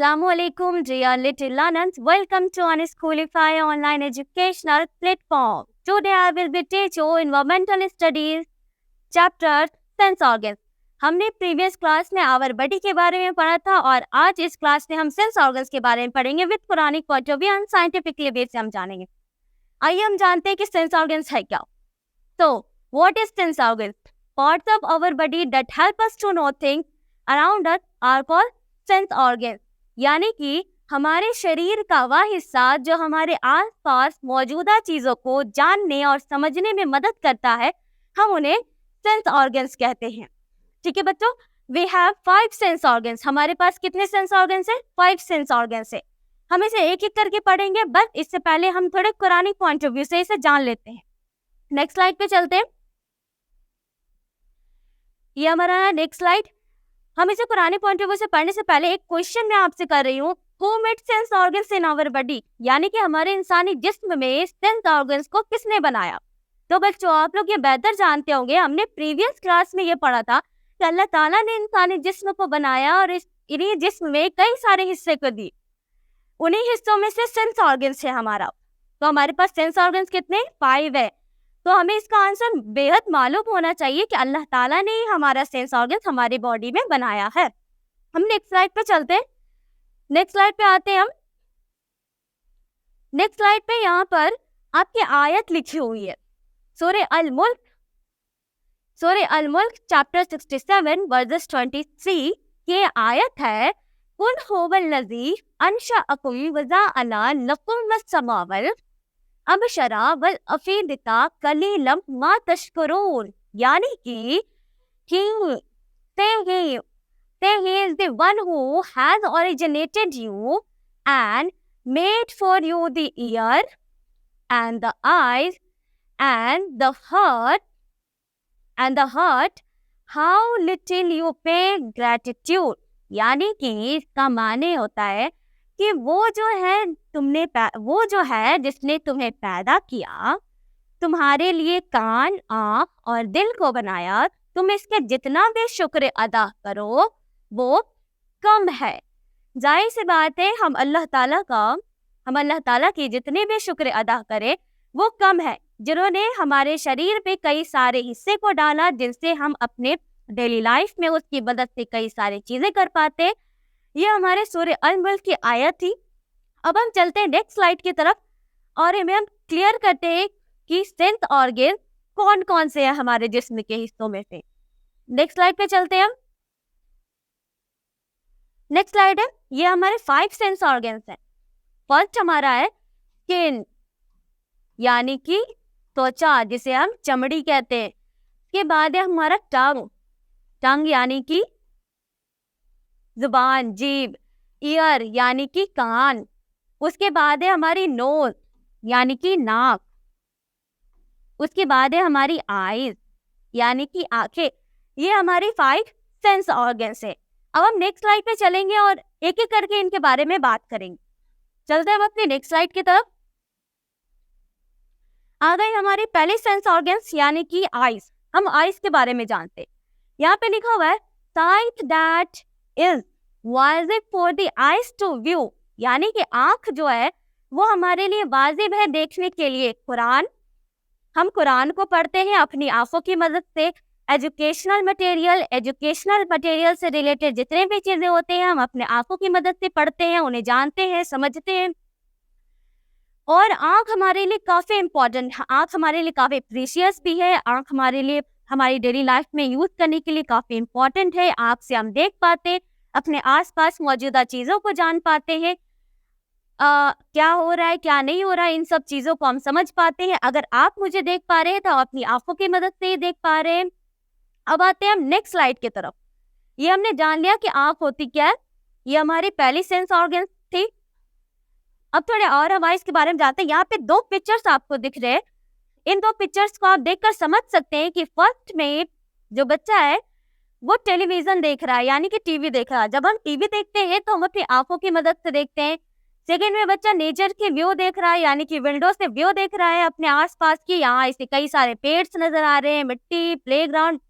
Assalamualaikum dear little learners. Welcome to Unschoolify online educational platform. Today I will be teach you environmental studies chapter sense organs. हमने previous class में our body के बारे में पढ़ा था और आज इस क्लास में हम सेंस ऑर्गन्स के बारे में पढ़ेंगे with Puranic point of view and scientifically base से हम जानेंगे। आइए हम जानते हैं कि सेंस ऑर्गन्स है क्या। तो what is sense organs? Parts of our body that help us to know things around us are called sense organs. यानी कि हमारे शरीर का वह हिस्सा जो हमारे आसपास मौजूदा चीजों को जानने और समझने में मदद करता है, हम उन्हें सेंस ऑर्गन्स कहते हैं। ठीक है बच्चों, वी हैव 5 सेंस ऑर्गन्स। हमारे पास कितने सेंस ऑर्गन्स हैं? 5 सेंस ऑर्गन्स है। हम इसे एक एक करके पढ़ेंगे, बट इससे पहले हम थोड़े कुरानिक पॉइंट ऑफ व्यू से इसे जान लेते हैं। नेक्स्ट स्लाइड पे चलते हैं। ये हमारा नेक्स्ट स्लाइड। हम इसे पुराने पॉइंट ऑफ व्यू से पढ़ने से पहले एक क्वेश्चन मैं आपसे कर रही हूँ, who made sense organs in our body? यानी कि हमारे इंसानी जिस्म में सेंस ऑर्गन्स को किसने बनाया? तो बच्चों आप लोग ये बेहतर जानते होंगे, हमने प्रीवियस क्लास में ये पढ़ा था कि अल्लाह ताला ने इंसानी जिस्म को बनाया और इन्हीं जिस्म में कई सारे हिस्से को दी। उन्हीं हिस्सों में से सेंस ऑर्गन्स है हमारा। तो हमारे पास सेंस ऑर्गन्स कितने? 5 है। तो हमें इसका आंसर बेहद मालूम होना चाहिए कि अल्लाह ताला ने ही हमारा सेंस ऑर्गन्स हमारी बॉडी में बनाया है। हम नेक्स्ट स्लाइड पे चलते हैं। नेक्स्ट स्लाइड पे आते हैं हम। नेक्स्ट स्लाइड पे यहाँ पर आपकी आयत लिखी हुई है, सूरह अल मुल्क चैप्टर 67 वर्सेस 23 ये आयत है, कुल हुवल्लज़ी अंशअकुम वज़अला लकुम अस्समावल अब शरा वल अफीदता कलीलम मा तशकुरून। यानी कि he is the one who has originated you and made for you the ear and the eyes and the heart how little you pay gratitude। यानी कि इसका माने होता है कि वो जो है जिसने तुम्हें पैदा किया, तुम्हारे लिए कान, आँख और दिल को बनाया, तुम इसके जितना भी शुक्र अदा करो वो कम है। जाहिर सी बात है, हम अल्लाह ताला की जितने भी शुक्र अदा करें वो कम है, जिन्होंने हमारे शरीर पे कई सारे हिस्से को डाला जिनसे हम अपने डेली लाइफ में उसकी मदद से कई सारी चीजें कर पाते। ये हमारे सूरह अल मुल्क की आयत थी। अब हम चलते हैं नेक्स्ट स्लाइड की तरफ और इन्हें हम क्लियर करते हैं कि सेंस ऑर्गन कौन कौन से हैं हमारे जिस्म के हिस्सों में से। नेक्स्ट स्लाइड पे चलते हैं हम। नेक्स्ट स्लाइड है, ये हमारे 5 सेंस ऑर्गन्स हैं। फर्स्ट हमारा है स्किन, यानी कि त्वचा, जिसे हम चमड़ी कहते हैं। इसके बाद है हमारा टंग यानी कि जुबान, जीभ। ईयर यानी कि कान। उसके बाद है हमारी नोज यानी कि नाक। उसके बाद है हमारी आईज यानी कि आंखें। ये हमारी 5 सेंस ऑर्गन्स है। अब हम नेक्स्ट स्लाइड पे चलेंगे और एक एक करके इनके बारे में बात करेंगे। चलते हैं हम अपनी नेक्स्ट स्लाइड की तरफ। आ गई हमारी पहली सेंस ऑर्गन्स यानी कि आईज। हम आईज के बारे में जानते हैं। यहाँ पे लिखा हुआ है साइट दैट इज वाजिब for the eyes to view, यानी कि आंख जो है वो हमारे लिए वाजिब है देखने के लिए। हम कुरान को पढ़ते हैं अपनी आंखों की मदद से। एजुकेशनल मटेरियल से रिलेटेड जितने भी चीजें होते हैं हम अपने आंखों की मदद से पढ़ते हैं, उन्हें जानते हैं, समझते हैं। और आंख हमारे लिए काफी इम्पोर्टेंट है, आंख हमारे लिए काफी प्रीशियस भी है। आंख हमारे लिए हमारी डेली लाइफ में यूज करने के लिए काफी इम्पोर्टेंट है। आंख से हम देख पाते हैं, अपने आसपास मौजूदा चीजों को जान पाते हैं, क्या हो रहा है क्या नहीं हो रहा है, इन सब चीजों को हम समझ पाते हैं। अगर आप मुझे देख पा रहे हैं तो अपनी आंखों की मदद से ही देख पा रहे हैं। अब आते हैं हम नेक्स्ट स्लाइड की तरफ। ये हमने जान लिया कि आंख होती क्या है, ये हमारी पहली सेंस ऑर्गन थी। अब थोड़े और हम आईज के बारे में जानते हैं। यहाँ पे 2 पिक्चर्स आपको दिख रहे हैं। इन 2 पिक्चर्स को आप देखकर समझ सकते हैं कि फर्स्ट में जो बच्चा है वो टेलीविजन देख रहा है, यानी कि टीवी देख रहा है। जब हम टीवी देखते हैं तो हम अपनी आंखों की मदद से देखते हैं। सेकेंड में बच्चा नेचर की व्यू देख रहा है, यानी कि विंडो से व्यू देख रहा है अपने आसपास की। यहाँ इसे कई सारे पेड्स नजर आ रहे हैं, मिट्टी, प्लेग्राउंड,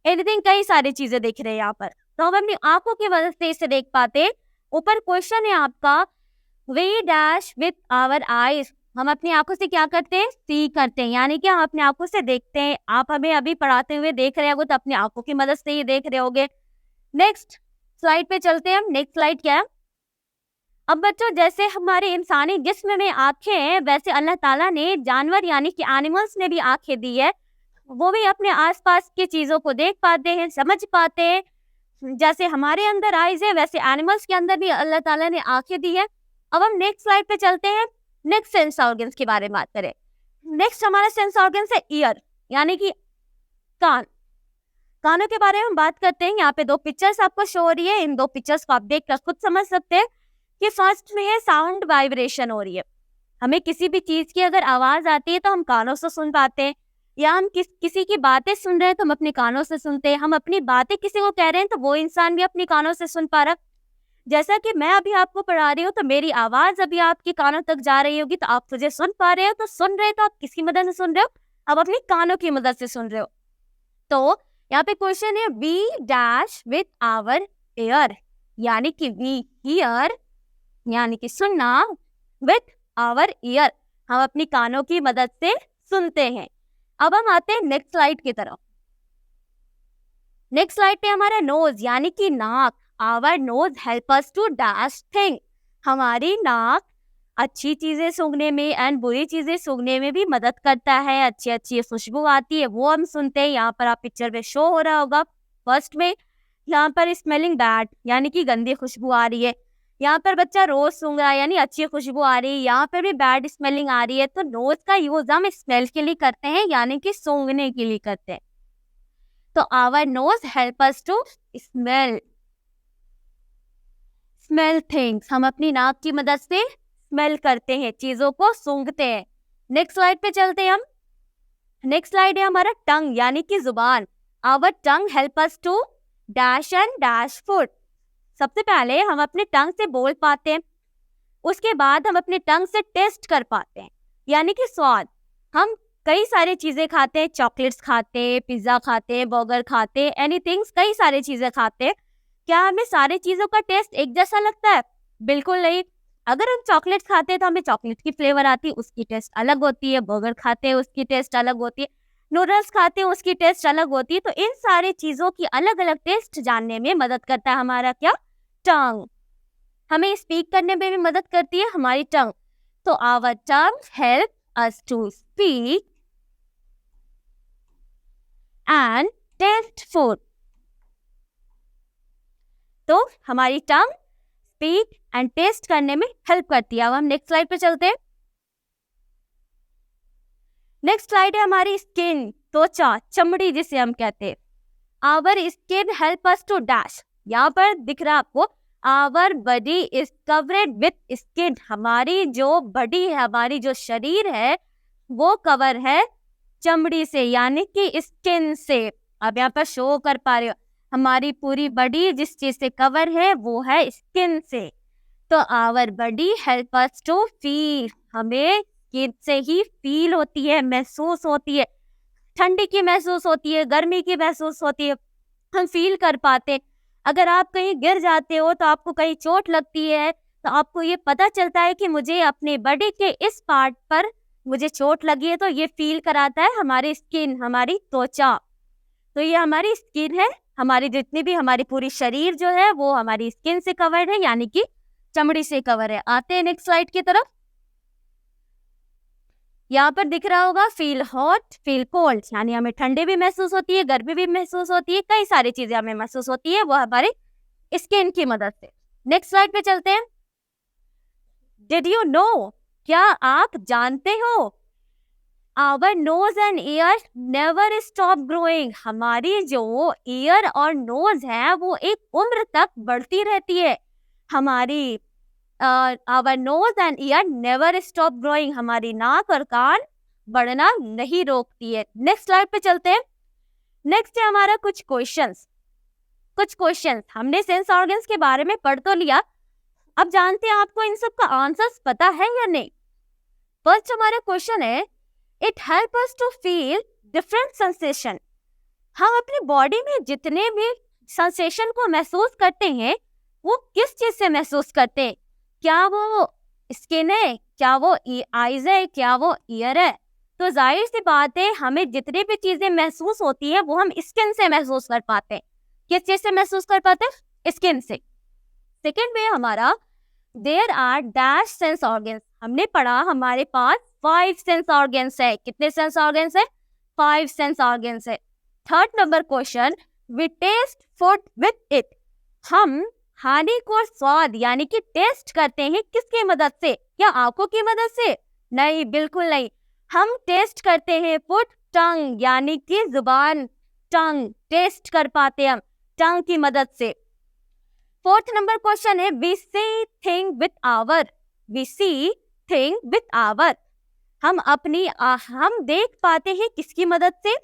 एनीथिंग, कई सारी चीजें दिख रहे हैं यहाँ पर। तो हम अपनी आंखों की वजह से इसे देख पाते। ऊपर क्वेश्चन है आपका, we dash with our eyes, हम अपनी आंखों से क्या करते हैं, सी करते हैं, यानी कि हम अपनी आंखों से देखते हैं। आप हमें अभी पढ़ाते हुए देख रहे होगे तो अपनी आंखों की मदद से ही देख रहे होगे। नेक्स्ट स्लाइड पे चलते हैं हम। नेक्स्ट स्लाइड क्या है? अब बच्चों, जैसे हमारे इंसानी जिस्म में आंखें हैं, वैसे अल्लाह ताला ने जानवर यानी कि एनिमल्स ने भी आंखें दी है। वो भी अपने आसपास की चीजों को देख पाते हैं, समझ पाते हैं। जैसे हमारे अंदर आईज है, वैसे एनिमल्स के अंदर भी अल्लाह ताला ने आंखें दी है। अब हम नेक्स्ट स्लाइड पे चलते हैं। नेक्स्ट सेंस ऑर्गन्स के बारे में बात करें। नेक्स्ट हमारा सेंस ऑर्गन्स है ईयर, यानी कि कान। कानों के बारे में हम बात करते हैं। यहाँ पे दो पिक्चर्स आपको शो हो रही है। इन दो पिक्चर्स को आप देख कर खुद समझ सकते हैं कि फर्स्ट में है साउंड वाइब्रेशन हो रही है। हमें किसी भी चीज की अगर आवाज आती है तो हम कानों से सुन पाते हैं, या हम किसी की बातें सुन रहे हैं तो हम अपने कानों से सुनते हैं। हम अपनी बातें किसी को कह रहे हैं तो वो इंसान भी अपनी कानों से सुन पा रहा। जैसा कि मैं अभी आपको पढ़ा रही हूँ तो मेरी आवाज अभी आपके कानों तक जा रही होगी, तो आप मुझे सुन पा रहे हो। तो सुन रहे तो आप किसकी मदद से सुन रहे हो? आप अपनी कानों की मदद से सुन रहे हो। तो यहाँ पे क्वेश्चन है, we dash with our ear, यानी कि वी हियर, यानी कि सुनना, विथ आवर ईयर, हम अपनी कानों की मदद से सुनते हैं। अब हम आते हैं नेक्स्ट स्लाइड की तरफ। नेक्स्ट स्लाइड पे हमारा नोज यानी कि नाक। Our nose help us to dash thing, हमारी नाक अच्छी चीजें सूंघने में एंड बुरी चीजें सूंघने में भी मदद करता है। अच्छी अच्छी खुशबू आती है वो हम सुनते हैं। यहाँ पर आप पिक्चर में शो हो रहा होगा। फर्स्ट में यहाँ पर स्मेलिंग बैड, यानी कि गंदी खुशबू आ रही है। यहाँ पर बच्चा रोज सूंघ रहा है, यानी अच्छी खुशबू आ रही है। यहाँ पर भी बैड स्मेलिंग आ रही है। तो नोज का यूज हम स्मेल के लिए करते हैं, यानी कि सूंघने के लिए करते हैं। तो our nose help us to smell things, हम अपनी नाक की मदद से स्मेल करते हैं, चीजों को सूंघते हैं। नेक्स्ट स्लाइड पे चलते हैं हम। नेक्स्ट स्लाइड है हमारा टंग, यानी कि जुबान। Our tongue help us to dash and dash food. सबसे पहले हम अपने टंग से बोल पाते हैं, उसके बाद हम अपने टंग से टेस्ट कर पाते हैं, यानी कि स्वाद। हम कई सारी चीजें खाते हैं, चॉकलेट्स खाते हैं, पिज्जा खाते हैं, बर्गर खाते हैं, एनीथिंग, कई सारी चीजें खाते हैं। क्या हमें सारी चीजों का टेस्ट एक जैसा लगता है? बिल्कुल नहीं। अगर हम चॉकलेट्स खाते हैं तो हमें चॉकलेट की फ्लेवर आती है, उसकी टेस्ट अलग होती है। बर्गर खाते हैं उसकी टेस्ट अलग होती है। नूडल्स खाते हैं उसकी टेस्ट अलग होती है। तो इन सारी चीजों की अलग अलग टेस्ट जानने में मदद करता है हमारा क्या? टंग। हमें स्पीक करने में भी मदद करती है हमारी टंग। तो our tongue help us to speak and taste food. तो हमारी टंग स्पीक एंड टेस्ट करने में हेल्प करती है। अब हम नेक्स्ट स्लाइड पे चलते हैं। नेक्स्ट स्लाइड है हमारी स्किन, त्वचा, चमड़ी जिसे हम कहते हैं। Our skin help us to dash, यहाँ पर दिख रहा है आपको, our body is covered with skin, हमारी जो बॉडी है, हमारी जो शरीर है वो कवर है चमड़ी से, यानी कि स्किन से। अब यहाँ पर शो कर पा रहे हो, हमारी पूरी बॉडी जिस चीज से कवर है वो है स्किन से। तो our body help us to feel, हमें स्किन से ही फील होती है, महसूस होती है। ठंडी की महसूस होती है, गर्मी की महसूस होती है, हम फील कर पाते। अगर आप कहीं गिर जाते हो तो आपको कहीं चोट लगती है तो आपको ये पता चलता है कि मुझे अपने बॉडी के इस पार्ट पर मुझे चोट लगी है, तो ये फील कराता है हमारी स्किन, हमारी त्वचा। तो ये हमारी स्किन है। हमारी जितनी भी हमारी पूरी शरीर जो है वो हमारी स्किन से कवर्ड है, यानी कि चमड़ी से कवर है। आते हैं नेक्स्ट स्लाइड की तरफ। यहाँ पर दिख रहा होगा फील हॉट, फील कोल्ड, यानी हमें ठंडी भी महसूस होती है, गर्मी भी महसूस होती है, कई सारी चीजें हमें महसूस होती है, वो हमारे स्किन की मदद से। नेक्स्ट स्लाइड पे चलते हैं। डिड यू नो, क्या आप जानते हो, our nose and ear never stop growing, हमारी जो ईयर और नोज है वो एक उम्र तक बढ़ती रहती है। हमारी our nose and ear never stop growing, हमारी नाक और कान बढ़ना नहीं रोकती है। नेक्स्ट स्लाइड पे चलते हैं। नेक्स्ट है हमारा कुछ क्वेश्चंस। हमने सेंस ऑर्गन्स के बारे में पढ़ तो लिया, अब जानते हैं आपको इन सब का आंसर्स पता है या नहीं। फर्स्ट हमारा क्वेश्चन है, it help us to feel different sensation, हम अपनी बॉडी में जितने भी सेंसेशन को महसूस करते हैं वो किस चीज से महसूस करते हैं? क्या वो स्किन है, क्या वो आईज है, क्या वो ईयर है? तो जाहिर सी बात है, हमें जितनी भी चीजें महसूस होती है वो हम स्किन से महसूस कर पाते हैं। किस चीज से महसूस कर पाते हैं? स्किन से। सेकेंड वे हमारा there are dash sense organs. हमने पढ़ा हमारे पास 5 सेंस ऑर्गन्स है। कितने सेंस ऑर्गन्स है? 5 सेंस ऑर्गन्स है। Third number question, we taste food with it. हम खाने को स्वाद यानी कि टेस्ट करते हैं किसकी मदद से? क्या आंखों की मदद से? नहीं, बिल्कुल नहीं। हम टेस्ट करते हैं फूड टंग यानी कि जुबान, टंग टेस्ट कर पाते हम टंग की मदद से। फोर्थ नंबर क्वेश्चन है, we see thing with our. We see thing with our. हम हम देख पाते हैं किसकी मदद से?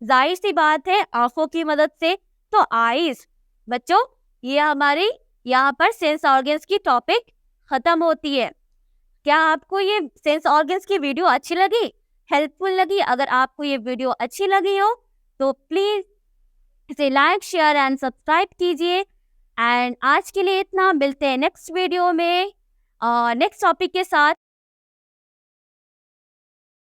जाहिर सी बात है, आंखों की मदद से। तो आईज। बच्चों, ये हमारी यहाँ पर सेंस ऑर्गन्स की टॉपिक खत्म होती है। क्या आपको ये सेंस ऑर्गन्स की वीडियो अच्छी लगी, हेल्पफुल लगी? अगर आपको ये वीडियो अच्छी लगी हो तो प्लीज इसे लाइक, शेयर एंड सब्सक्राइब कीजिए। एंड आज के लिए इतना, मिलते हैं नेक्स्ट वीडियो में नेक्स्ट टॉपिक के साथ।